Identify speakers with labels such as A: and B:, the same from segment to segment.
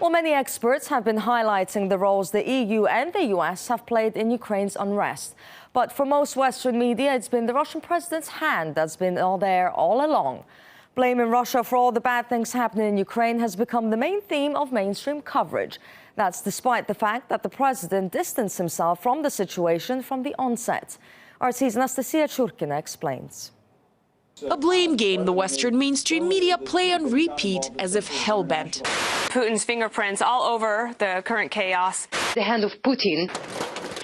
A: Well, many experts have been highlighting the roles the EU and the US have played in Ukraine's unrest. But for most Western media, it's been the Russian president's hand that's been there all along. Blaming Russia for all the bad things happening in Ukraine has become the main theme of mainstream coverage. That's despite the fact that the president distanced himself from the situation from the onset. RT's Anastasia Churkina explains.
B: A blame game the Western mainstream media play on repeat as if hell-bent.
C: Putin's fingerprints all over the current chaos.
D: The hand of Putin.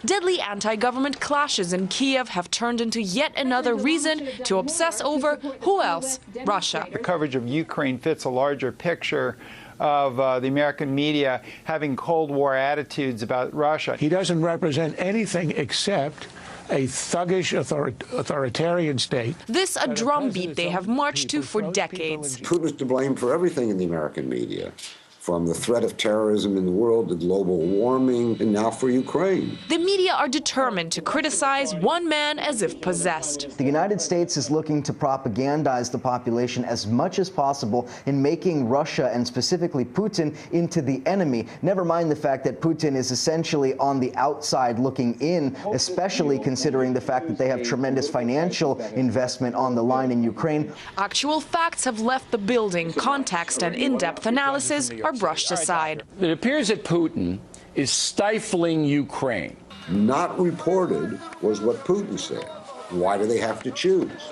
B: Deadly anti-government clashes in Kiev have turned into yet another reason to obsess over who else? Russia.
E: The coverage of Ukraine fits a larger picture of the American media having Cold War attitudes about Russia.
F: He doesn't represent anything except a thuggish authoritarian state.
B: This a drumbeat they have marched to for decades.
G: Putin's to blame for everything in the American media, from the threat of terrorism in the world to global warming, and now for Ukraine.
B: The media are determined to criticize one man as if possessed.
H: The United States is looking to propagandize the population as much as possible in making Russia and specifically Putin into the enemy. Never mind the fact that Putin is essentially on the outside looking in, especially considering the fact that they have tremendous financial investment on the line in Ukraine.
B: Actual facts have left the building. Context and in-depth analysis are brushed aside.
I: It appears that Putin is stifling Ukraine.
G: Not reported was what Putin said. Why do they have to choose?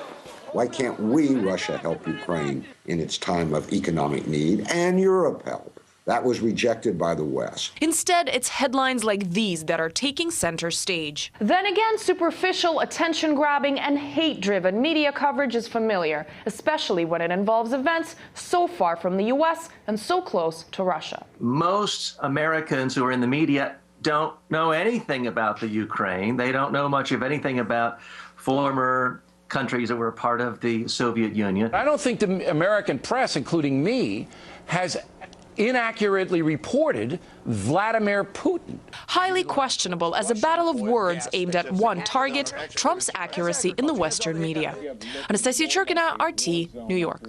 G: Why can't we, Russia, help Ukraine in its time of economic need and Europe help? That was rejected by the West.
B: Instead, it's headlines like these that are taking center stage.
J: Then again, superficial, attention-grabbing and hate-driven media coverage is familiar, especially when it involves events so far from the U.S. and so close to Russia.
K: Most Americans who are in the media don't know anything about the Ukraine. They don't know much of anything about former countries that were part of the Soviet Union.
I: I don't think the American press, including me, has inaccurately reported Vladimir Putin.
B: Highly questionable as a battle of words aimed at one target, Trump's accuracy in the Western media. Anastasia Churkina, RT, New York.